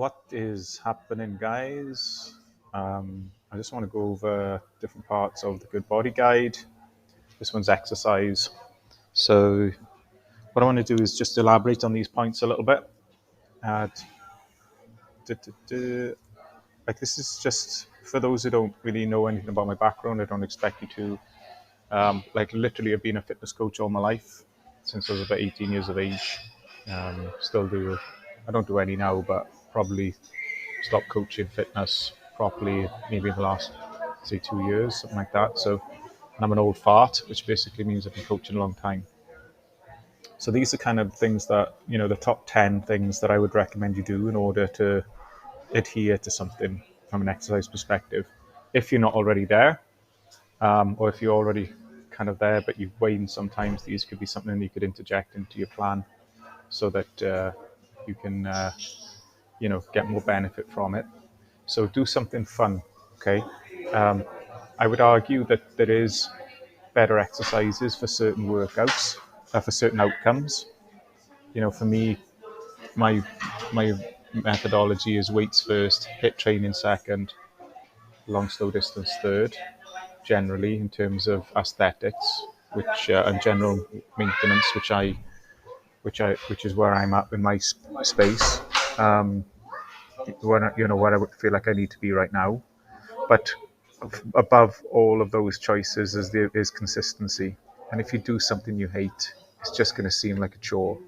What is happening, guys? I just want to go over different parts of the Good Body Guide. This one's exercise. So, what I want to do is just elaborate on these points a little bit. Uh, like, this is just for those who don't really know anything about my background. I don't expect you to. Literally, I've been a fitness coach all my life since I was about 18 years of age. Still do. I don't do any now, but probably stopped coaching fitness properly maybe in the last, say, 2 years, something like that. So, and I'm an old fart, which basically means I've been coaching a long time. So these are kind of things that, the top 10 things that I would recommend you do in order to adhere to something from an exercise perspective. If you're not already there, or if you're already kind of there, but you've waned sometimes, these could be something you could interject into your plan so that you can, get more benefit from it. So do something fun, okay? I would argue that there is better exercises for certain workouts, for certain outcomes. For me, my my methodology is weights first, HIIT training second, long slow distance third. Generally, in terms of aesthetics, which and general maintenance, which is where I'm at in my space. Where I would feel like I need to be right now. But above all of those choices is consistency. And if you do something you hate, it's just going to seem like a chore.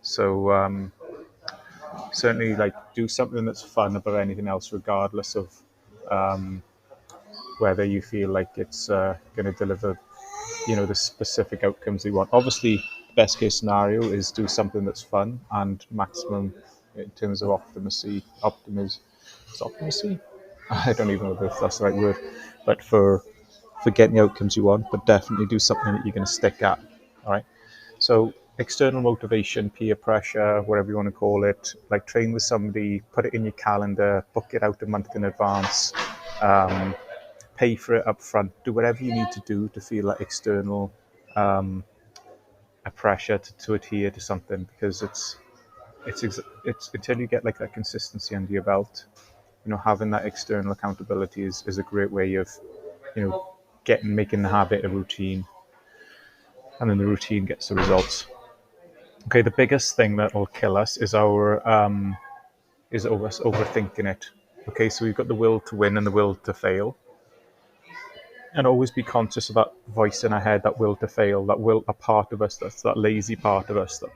So certainly, like, do something that's fun above anything else, regardless of whether you feel like it's going to deliver, the specific outcomes you want. Obviously, best case scenario is do something that's fun and maximum in terms of optimacy. I don't even know if that's the right word, but for getting the outcomes you want, but definitely do something that you're going to stick at. All right. So external motivation, peer pressure, whatever you want to call it, like train with somebody, put it in your calendar, book it out a month in advance, pay for it up front, do whatever you need to do to feel that external a pressure to adhere to something, because it's until you get like that consistency under your belt, having that external accountability is a great way of, making the habit a routine, and then the routine gets the results. Okay, the biggest thing that will kill us is overthinking it. Okay, so we've got the will to win and the will to fail, and always be conscious of that voice in our head, that will to fail, a part of us, that's that lazy part of us that,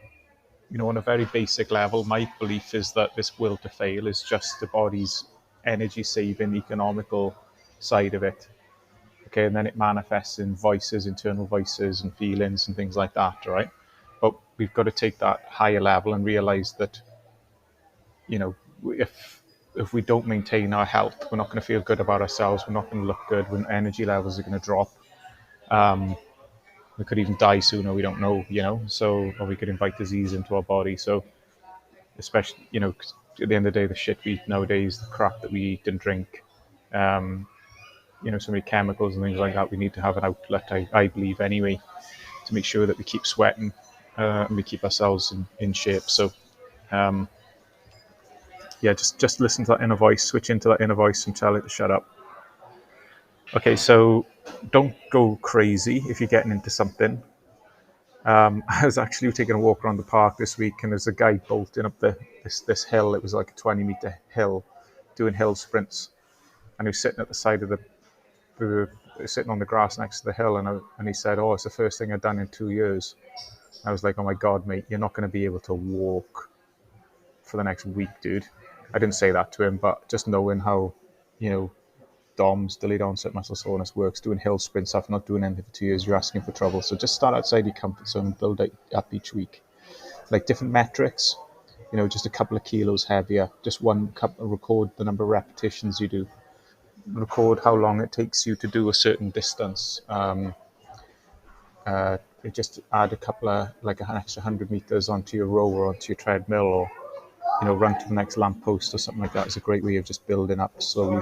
on a very basic level, my belief is that this will to fail is just the body's energy saving, economical side of it. Okay, and then it manifests in voices, internal voices and feelings and things like that, right? But we've got to take that higher level and realize that, if we don't maintain our health, we're not going to feel good about ourselves, we're not going to look good, when energy levels are going to drop. We could even die sooner, we don't know, or we could invite disease into our body. So especially, at the end of the day, the shit we eat nowadays, the crap that we eat and drink, so many chemicals and things like that, we need to have an outlet, I believe anyway, to make sure that we keep sweating, and we keep ourselves in shape. So just listen to that inner voice, switch into that inner voice and tell it to shut up. Okay, so don't go crazy if you're getting into something. I was actually taking a walk around the park this week, and there's a guy bolting up this hill. It was like a 20-meter hill, doing hill sprints, and he was sitting at the side of sitting on the grass next to the hill, and he said, "Oh, it's the first thing I've done in 2 years." I was like, "Oh my God, mate, you're not going to be able to walk for the next week, dude." I didn't say that to him, but just knowing how, DOMS, delayed onset muscle soreness, works, doing hill sprints after not doing anything for 2 years, you're asking for trouble. So just start outside your comfort zone and build it up each week. Like different metrics, just a couple of kilos heavier, just record the number of repetitions you do, record how long it takes you to do a certain distance. Just add a couple of, like an extra 100 meters onto your row or onto your treadmill, or run to the next lamppost or something like that. Is a great way of just building up slowly.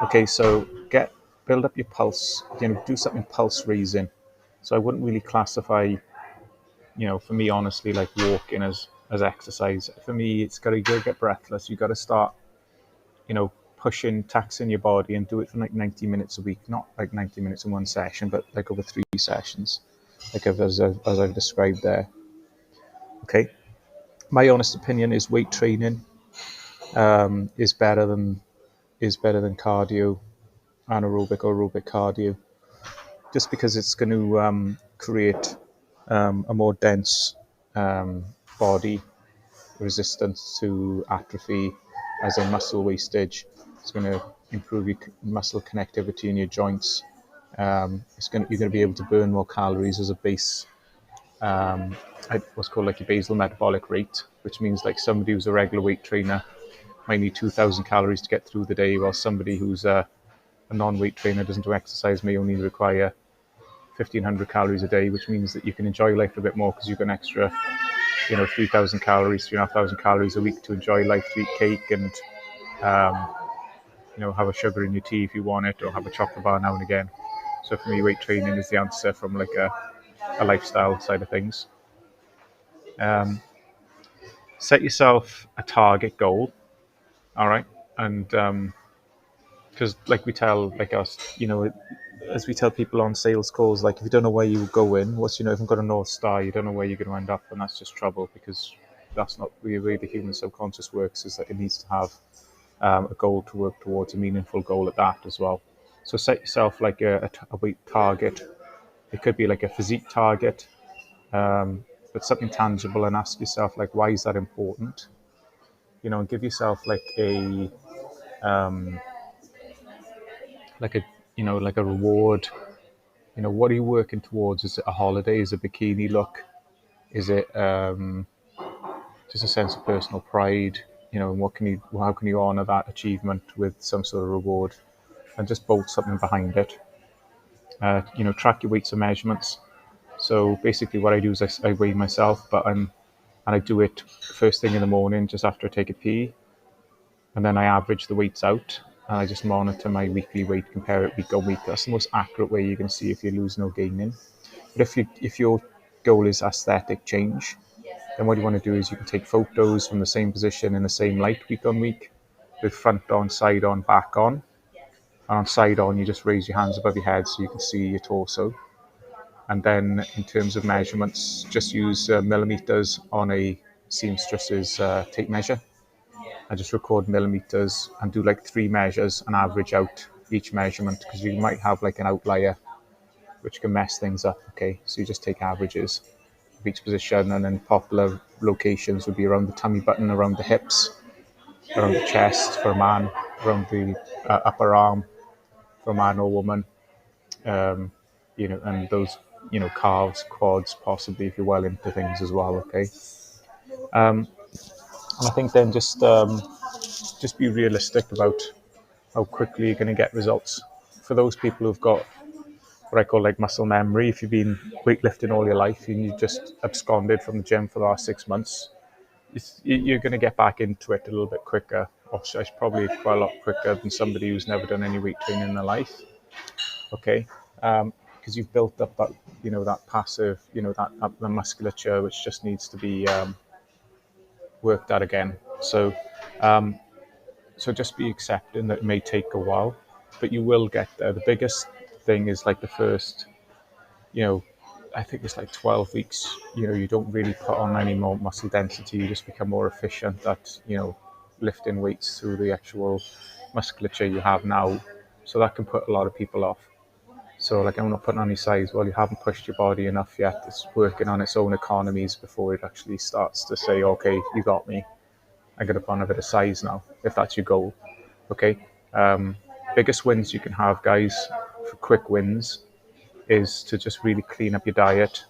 Okay, so build up your pulse. Do something pulse raising. So I wouldn't really classify, for me, honestly, like walking as as exercise. For me, it's got to get breathless. You got to start, pushing, taxing your body, and do it for like 90 minutes a week. Not like 90 minutes in one session, but like over 3 sessions, like as I've described there. Okay. My honest opinion is weight training is better than cardio, anaerobic or aerobic cardio, just because it's going to create a more dense body, resistance to atrophy, as in muscle wastage. It's going to improve your muscle connectivity in your joints. You're going to be able to burn more calories as a base. What's called like your basal metabolic rate, which means like somebody who's a regular weight trainer might need 2,000 calories to get through the day, while somebody who's a non-weight trainer, doesn't do exercise, may only require 1,500 calories a day, which means that you can enjoy life a bit more because you've got an extra 3,000 calories, 3,500 calories a week to enjoy life, to eat cake and have a sugar in your tea if you want it, or have a chocolate bar now and again. So for me, weight training is the answer from like a lifestyle side of things. Set yourself a target goal, all right, and because like we tell like us, as we tell people on sales calls, like if you don't know where you go in, if you've got a North Star, you don't know where you're going to end up, and that's just trouble, because that's not really the way the human subconscious works, is that it needs to have a goal to work towards, a meaningful goal at that as well. So set yourself like a weight target. It could be like a physique target, but something tangible, and ask yourself like, why is that important? And give yourself like a like a reward. What are you working towards? Is it a holiday? Is it a bikini look? Is it just a sense of personal pride? How can you honor that achievement with some sort of reward, and just bolt something behind it. Track your weights and measurements. So basically what I do is I weigh myself, and I do it first thing in the morning, just after I take a pee. And then I average the weights out, and I just monitor my weekly weight, compare it week on week. That's the most accurate way you can see if you're losing or gaining. But if your goal is aesthetic change, then what you want to do is you can take photos from the same position in the same light week on week, with front on, side on, back on. And on side on, you just raise your hands above your head so you can see your torso. And then in terms of measurements, just use millimeters on a seamstress's tape measure. I just record millimeters and do like 3 measures and average out each measurement, because you might have like an outlier which can mess things up. Okay, so you just take averages of each position, and then popular locations would be around the tummy button, around the hips, around the chest for a man, around the upper arm for a man or woman, and those, calves, quads, possibly if you're well into things as well. Okay, and I think then just be realistic about how quickly you're going to get results. For those people who've got what I call like muscle memory, if you've been weightlifting all your life and you just absconded from the gym for the last 6 months, you're going to get back into it a little bit quicker, or probably quite a lot quicker than somebody who's never done any weight training in their life. Okay, because you've built up that, that passive, that the musculature which just needs to be worked at again. So just be accepting that it may take a while, but you will get there. The biggest thing is like the first, I think it's like 12 weeks, you don't really put on any more muscle density. You just become more efficient at, lifting weights through the actual musculature you have now. So that can put a lot of people off. So like, I'm not putting on any size. Well, you haven't pushed your body enough yet. It's working on its own economies before it actually starts to say, okay, you got me. I got to put on a bit of size now, if that's your goal. Okay. Biggest wins you can have, guys, for quick wins, is to just really clean up your diet,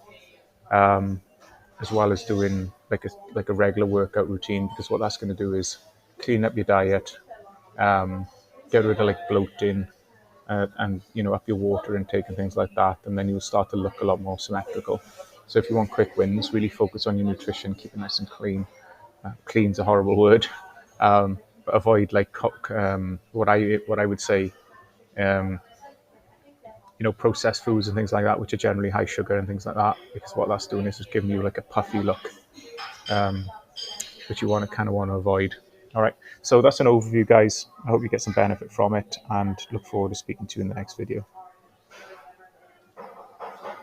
as well as doing like a regular workout routine, because what that's going to do is clean up your diet, get rid of like bloating, and up your water intake and things like that, and then you'll start to look a lot more symmetrical. So if you want quick wins, really focus on your nutrition, keep it nice and clean. Clean's a horrible word, but avoid like what I would say, processed foods and things like that, which are generally high sugar and things like that, because what that's doing is just giving you like a puffy look. which you kind of want to avoid. All right, so that's an overview, guys. I hope you get some benefit from it, and look forward to speaking to you in the next video.